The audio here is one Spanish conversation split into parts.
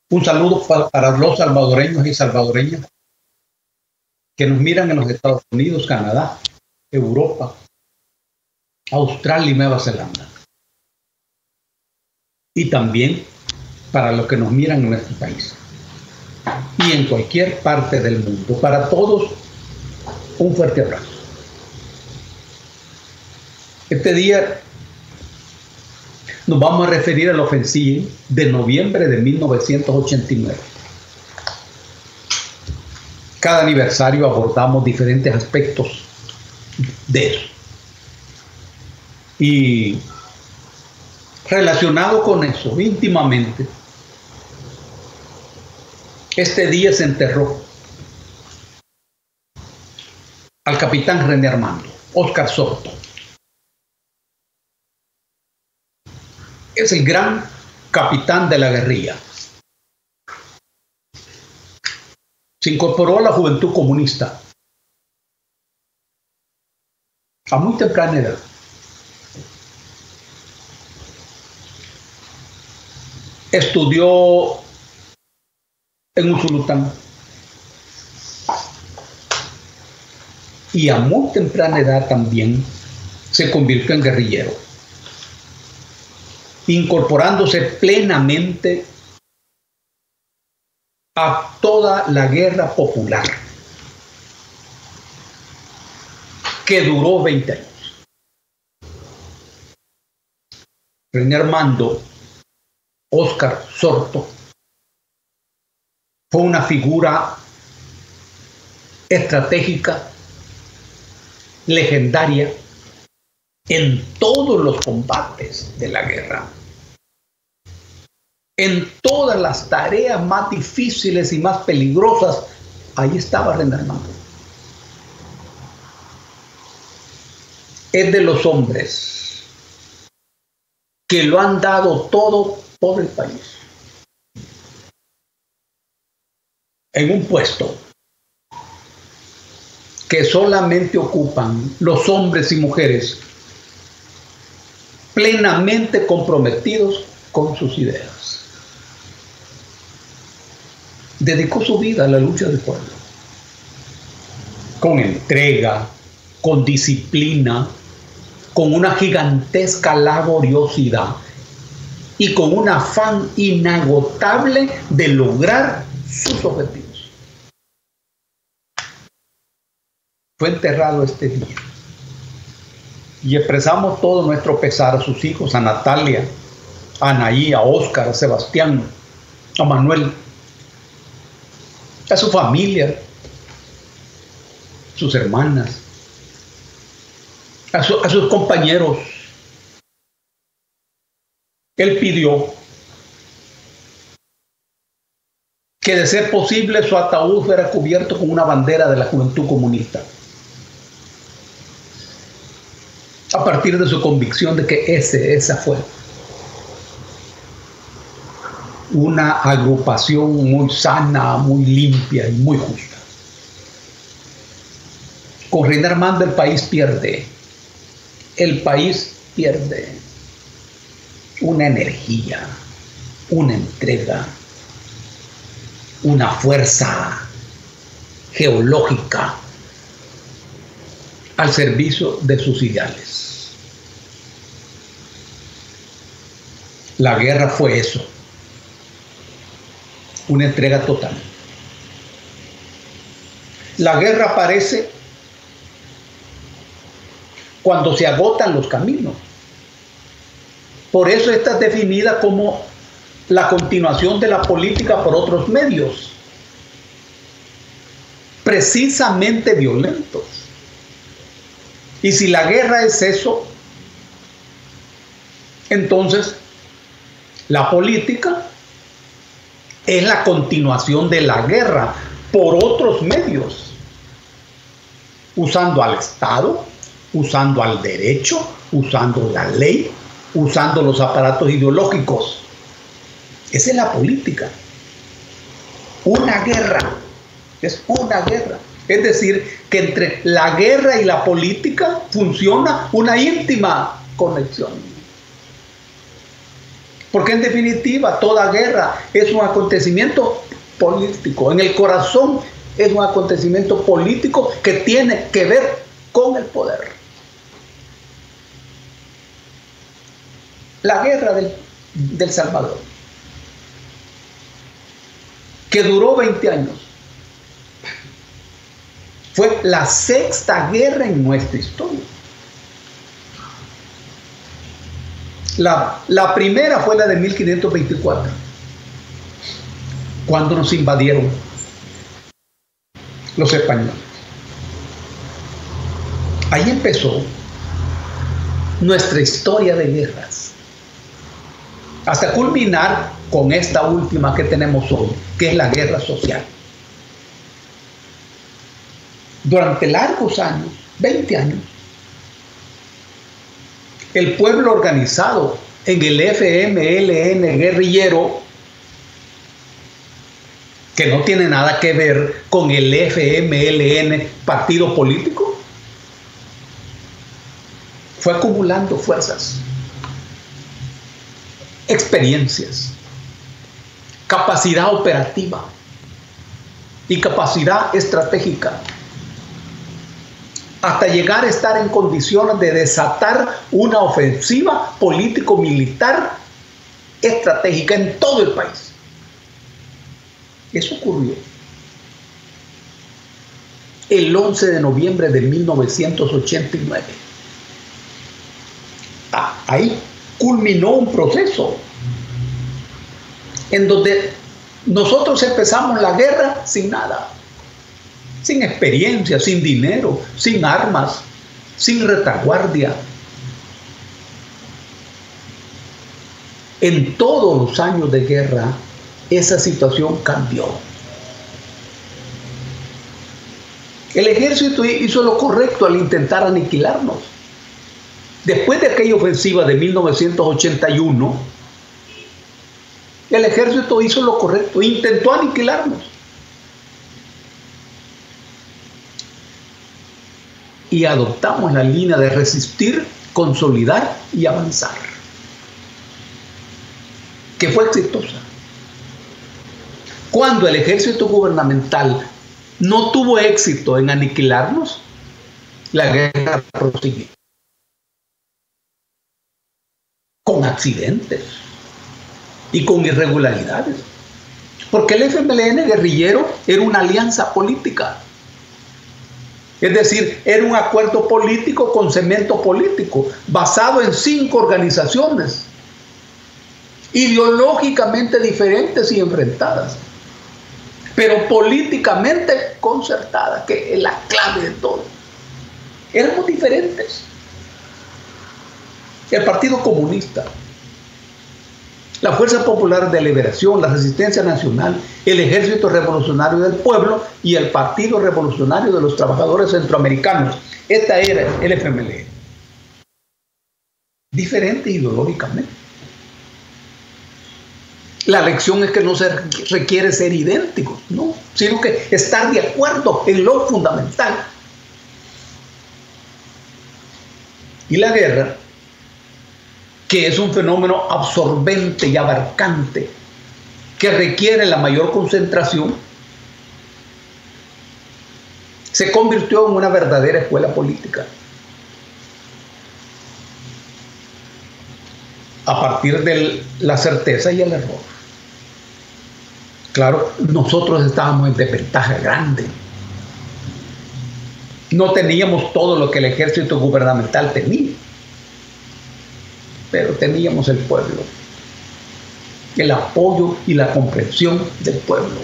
Un saludo para los salvadoreños y salvadoreñas que nos miran en los Estados Unidos, Canadá, Europa, Australia y Nueva Zelanda. Y también para los que nos miran en nuestro país y en cualquier parte del mundo. Para todos, un fuerte abrazo. Este día nos vamos a referir a la ofensiva de noviembre de 1989. Cada aniversario abordamos diferentes aspectos de eso. Y relacionado con eso íntimamente, este día se enterró al capitán René Armando, Óscar Sorto. Es el gran capitán de la guerrilla. Se incorporó a la Juventud Comunista a muy temprana edad. Estudió en Usulután y a muy temprana edad también se convirtió en guerrillero, incorporándose plenamente a toda la guerra popular que duró 20 años. René Armando Óscar Sorto fue una figura estratégica, legendaria en todos los combates de la guerra, en todas las tareas más difíciles y más peligrosas. Ahí estaba René Armando. Es de los hombres que lo han dado todo por el país, en un puesto que solamente ocupan los hombres y mujeres plenamente comprometidos con sus ideas. Dedicó su vida a la lucha del pueblo, con entrega, con disciplina, con una gigantesca laboriosidad y con un afán inagotable de lograr sus objetivos. Fue enterrado este día y expresamos todo nuestro pesar a sus hijos, a Natalia, a Anaí, a Óscar, a Sebastián, a Manuel, a su familia, sus hermanas, a sus compañeros. Él pidió que, de ser posible, su ataúd fuera cubierto con una bandera de la Juventud Comunista, a partir de su convicción de que esa fue una agrupación muy sana, muy limpia y muy justa. Con René Armando el país pierde. El país pierde una energía, una entrega, una fuerza geológica al servicio de sus ideales. La guerra fue eso, una entrega total. La guerra aparece cuando se agotan los caminos. Por eso esta es definida como la continuación de la política por otros medios, precisamente violentos. Y si la guerra es eso, entonces la política es la continuación de la guerra por otros medios, usando al Estado, usando al derecho, usando la ley, usando los aparatos ideológicos. Esa es la política. Una guerra es una guerra. Es decir, que entre la guerra y la política funciona una íntima conexión. Porque en definitiva toda guerra es un acontecimiento político. En el corazón es un acontecimiento político que tiene que ver con el poder. La guerra del Salvador, que duró 20 años, fue la sexta guerra en nuestra historia. La primera fue la de 1524, cuando nos invadieron los españoles. Ahí empezó nuestra historia de guerras, hasta culminar con esta última que tenemos hoy, que es la guerra social. Durante largos años, 20 años, el pueblo organizado en el FMLN guerrillero, que no tiene nada que ver con el FMLN partido político, fue acumulando fuerzas, experiencias, capacidad operativa y capacidad estratégica, hasta llegar a estar en condiciones de desatar una ofensiva político-militar estratégica en todo el país. Eso ocurrió el 11 de noviembre de 1989. Ahí culminó un proceso en donde nosotros empezamos la guerra sin nada, sin experiencia, sin dinero, sin armas, sin retaguardia. En todos los años de guerra, esa situación cambió. El ejército hizo lo correcto al intentar aniquilarnos. Después de aquella ofensiva de 1981, el ejército hizo lo correcto, intentó aniquilarnos. Y adoptamos la línea de resistir, consolidar y avanzar, que fue exitosa. Cuando el ejército gubernamental no tuvo éxito en aniquilarnos, la guerra prosiguió, con accidentes y con irregularidades, porque el FMLN guerrillero era una alianza política. Es decir, era un acuerdo político con cemento político, basado en 5 organizaciones, ideológicamente diferentes y enfrentadas, pero políticamente concertadas, que es la clave de todo. Éramos diferentes. El Partido Comunista, la Fuerza Popular de Liberación, la Resistencia Nacional, el Ejército Revolucionario del Pueblo y el Partido Revolucionario de los Trabajadores Centroamericanos. Esta era el FMLN. Diferente ideológicamente. La lección es que no se requiere ser idénticos, no, sino que estar de acuerdo en lo fundamental. Y la guerra, que es un fenómeno absorbente y abarcante, que requiere la mayor concentración, se convirtió en una verdadera escuela política. A partir de la certeza y el error. Claro, nosotros estábamos en desventaja grande. No teníamos todo lo que el ejército gubernamental tenía, pero teníamos el pueblo, el apoyo y la comprensión del pueblo.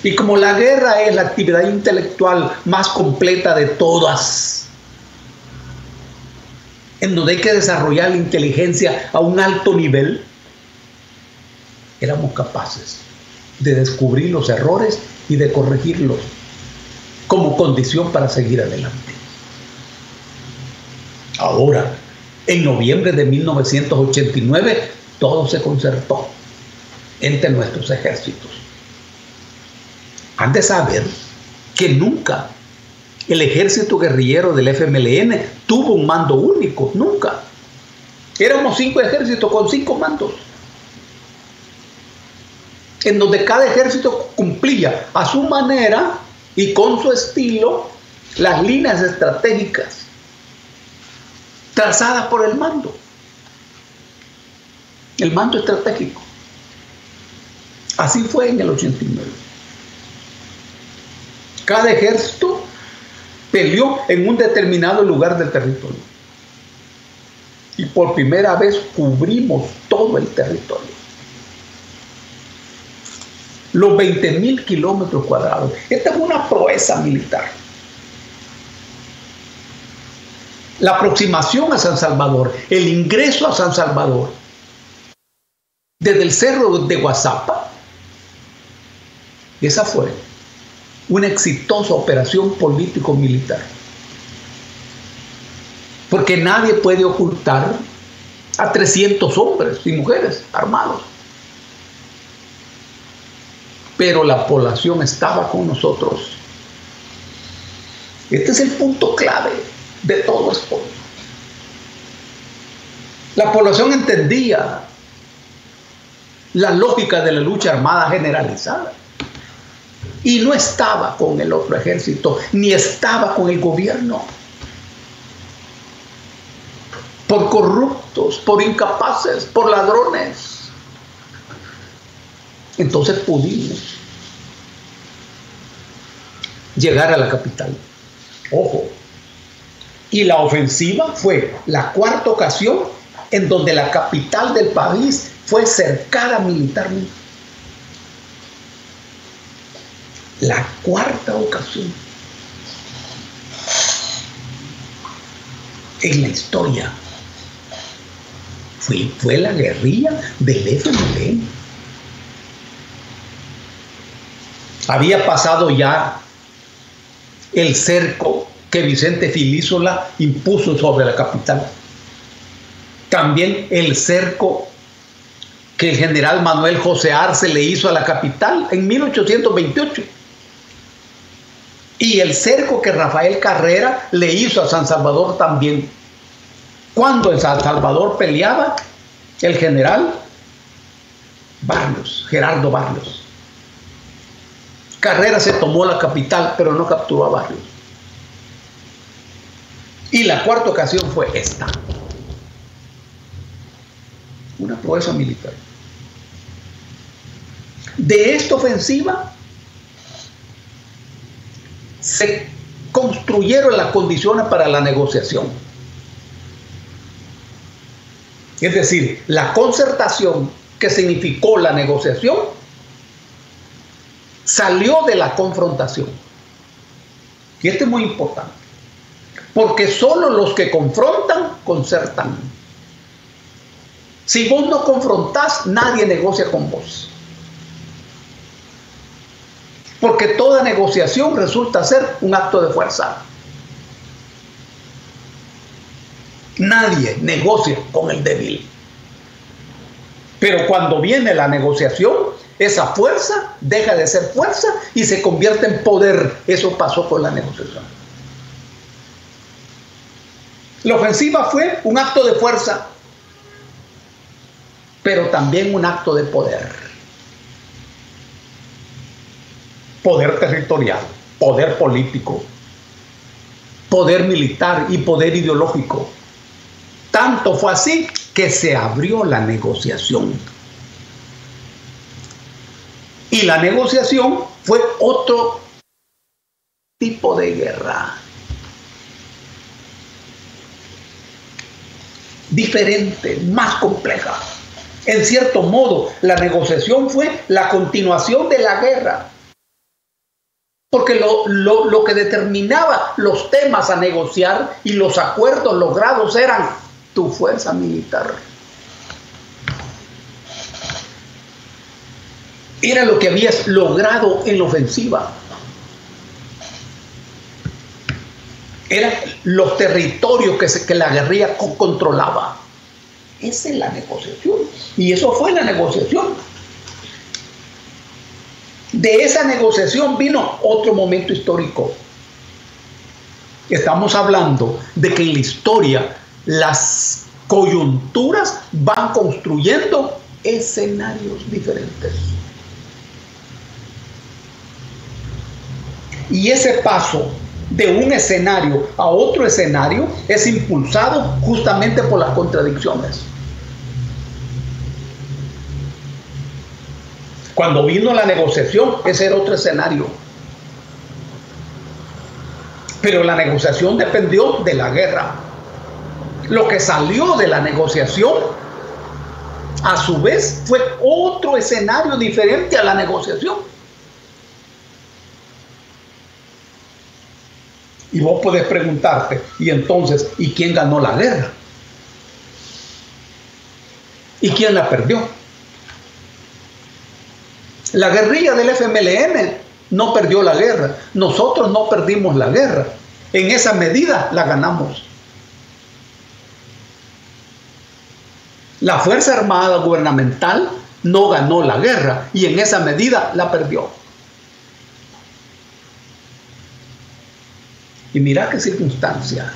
Y como la guerra es la actividad intelectual más completa de todas, en donde hay que desarrollar la inteligencia a un alto nivel, éramos capaces de descubrir los errores y de corregirlos como condición para seguir adelante. Ahora, en noviembre de 1989, todo se concertó entre nuestros ejércitos. Han de saber que nunca el ejército guerrillero del FMLN tuvo un mando único, nunca. Éramos 5 ejércitos con 5 mandos, en donde cada ejército cumplía a su manera y con su estilo las líneas estratégicas trazadas por el mando estratégico. Así fue en el 89. Cada ejército peleó en un determinado lugar del territorio. Y por primera vez cubrimos todo el territorio. Los 20.000 kilómetros cuadrados. Esta es una proeza militar. La aproximación a San Salvador, el ingreso a San Salvador, desde el cerro de Guazapa, esa fue una exitosa operación político-militar. Porque nadie puede ocultar a 300 hombres y mujeres armados. Pero la población estaba con nosotros. Este es el punto clave de todo esto. La población entendía la lógica de la lucha armada generalizada y no estaba con el otro ejército, ni estaba con el gobierno. Por corruptos, por incapaces, por ladrones. Entonces pudimos llegar a la capital. Ojo. Y la ofensiva fue la 4ª ocasión en donde la capital del país fue cercada militarmente. La 4ª ocasión en la historia fue la guerrilla del FMLN. Había pasado ya el cerco que Vicente Filísola impuso sobre la capital. También el cerco que el general Manuel José Arce le hizo a la capital en 1828. Y el cerco que Rafael Carrera le hizo a San Salvador también. Cuando en San Salvador peleaba el general Barrios, Gerardo Barrios. Carrera se tomó la capital, pero no capturó a Barrios. Y la 4ª ocasión fue esta. Una proeza militar. De esta ofensiva se construyeron las condiciones para la negociación. Es decir, la concertación que significó la negociación salió de la confrontación. Y esto es muy importante, porque solo los que confrontan, concertan. Si vos no confrontás, nadie negocia con vos. Porque toda negociación resulta ser un acto de fuerza. Nadie negocia con el débil. Pero cuando viene la negociación, esa fuerza deja de ser fuerza y se convierte en poder. Eso pasó con la negociación. La ofensiva fue un acto de fuerza, pero también un acto de poder. Poder territorial, poder político, poder militar y poder ideológico. Tanto fue así que se abrió la negociación. Y la negociación fue otro tipo de guerra. Diferente, más compleja. En cierto modo, la negociación fue la continuación de la guerra. Porque lo que determinaba los temas a negociar y los acuerdos logrados eran tu fuerza militar. Era lo que habías logrado en la ofensiva. Eran los territorios que la guerrilla controlaba. Esa es la negociación. Y eso fue la negociación. De esa negociación vino otro momento histórico. Estamos hablando de que en la historia las coyunturas van construyendo escenarios diferentes. Y ese paso de un escenario a otro escenario es impulsado justamente por las contradicciones. Cuando vino la negociación, ese era otro escenario. Pero la negociación dependió de la guerra. Lo que salió de la negociación, a su vez, fue otro escenario diferente a la negociación. Y vos podés preguntarte, y entonces, ¿y quién ganó la guerra? ¿Y quién la perdió? La guerrilla del FMLN no perdió la guerra. Nosotros no perdimos la guerra. En esa medida la ganamos. La Fuerza Armada Gubernamental no ganó la guerra y en esa medida la perdió. Y mira qué circunstancia.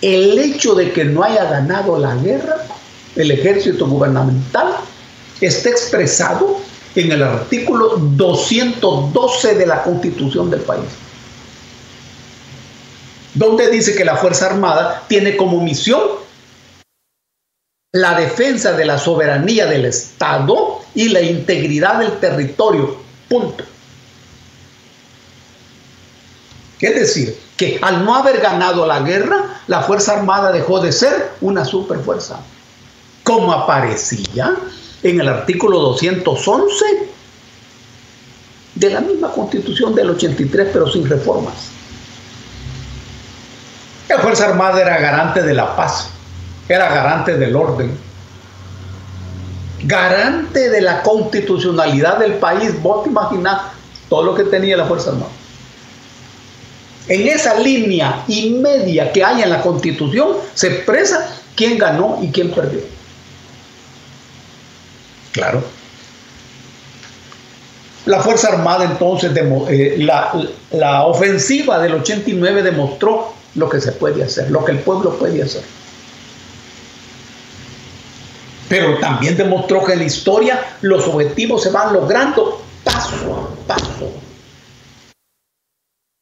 El hecho de que no haya ganado la guerra, el ejército gubernamental, está expresado en el artículo 212 de la Constitución del país, donde dice que la Fuerza Armada tiene como misión la defensa de la soberanía del Estado y la integridad del territorio. Punto. Es decir, que al no haber ganado la guerra, la Fuerza Armada dejó de ser una superfuerza, como aparecía en el artículo 211 de la misma Constitución del 83, pero sin reformas. La Fuerza Armada era garante de la paz, era garante del orden, garante de la constitucionalidad del país. Vos te imaginás todo lo que tenía la Fuerza Armada. En esa línea y media que hay en la Constitución se expresa quién ganó y quién perdió. Claro. La Fuerza Armada entonces, la ofensiva del 89 demostró lo que se puede hacer, lo que el pueblo puede hacer. Pero también demostró que en la historia los objetivos se van logrando paso a paso.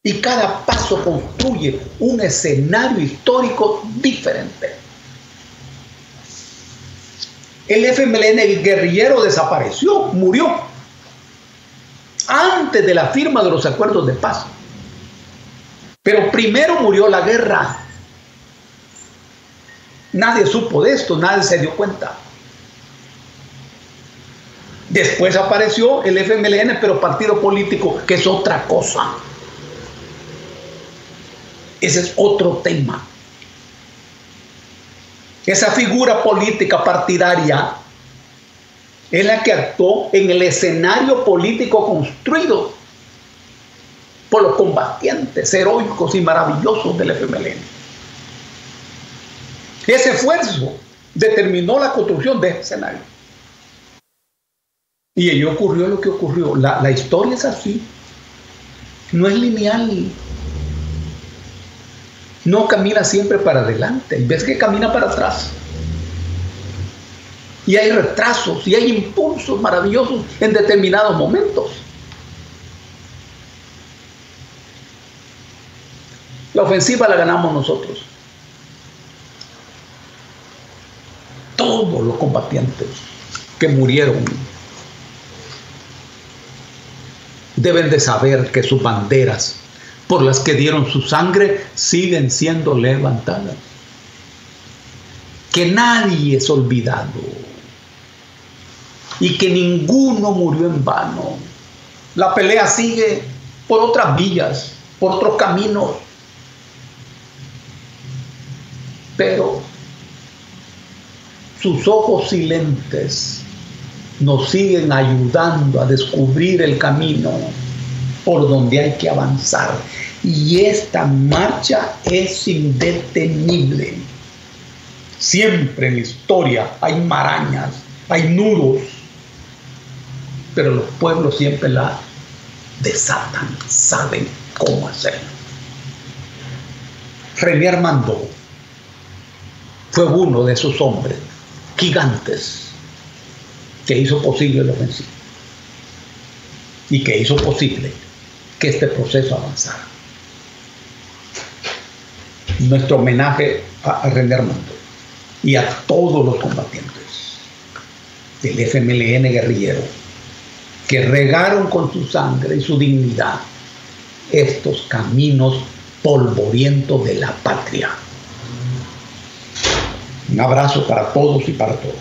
Y cada paso construye un escenario histórico diferente. El FMLN guerrillero desapareció, murió, antes de la firma de los acuerdos de paz. Pero primero murió la guerra. Nadie supo de esto, nadie se dio cuenta. Después apareció el FMLN, pero partido político, que es otra cosa. Ese es otro tema. Esa figura política partidaria es la que actuó en el escenario político construido por los combatientes heroicos y maravillosos del FMLN. Ese esfuerzo determinó la construcción de ese escenario. Y ahí ocurrió lo que ocurrió. La historia es así. No es lineal. No camina siempre para adelante. Y ves que camina para atrás. Y hay retrasos y hay impulsos maravillosos en determinados momentos. La ofensiva la ganamos nosotros. Todos los combatientes que murieron deben de saber que sus banderas por las que dieron su sangre siguen siendo levantadas. Que nadie es olvidado y que ninguno murió en vano. La pelea sigue por otras vías, por otros caminos, pero sus ojos silentes nos siguen ayudando a descubrir el camino por donde hay que avanzar. Y esta marcha es indetenible. Siempre en la historia hay marañas, hay nudos, pero los pueblos siempre la desatan, saben cómo hacerlo. René Armando fue uno de esos hombres gigantes que hizo posible la ofensiva y que hizo posible que este proceso avanzara. Nuestro homenaje a René Armando y a todos los combatientes del FMLN guerrillero que regaron con su sangre y su dignidad estos caminos polvorientos de la patria. Un abrazo para todos y para todas.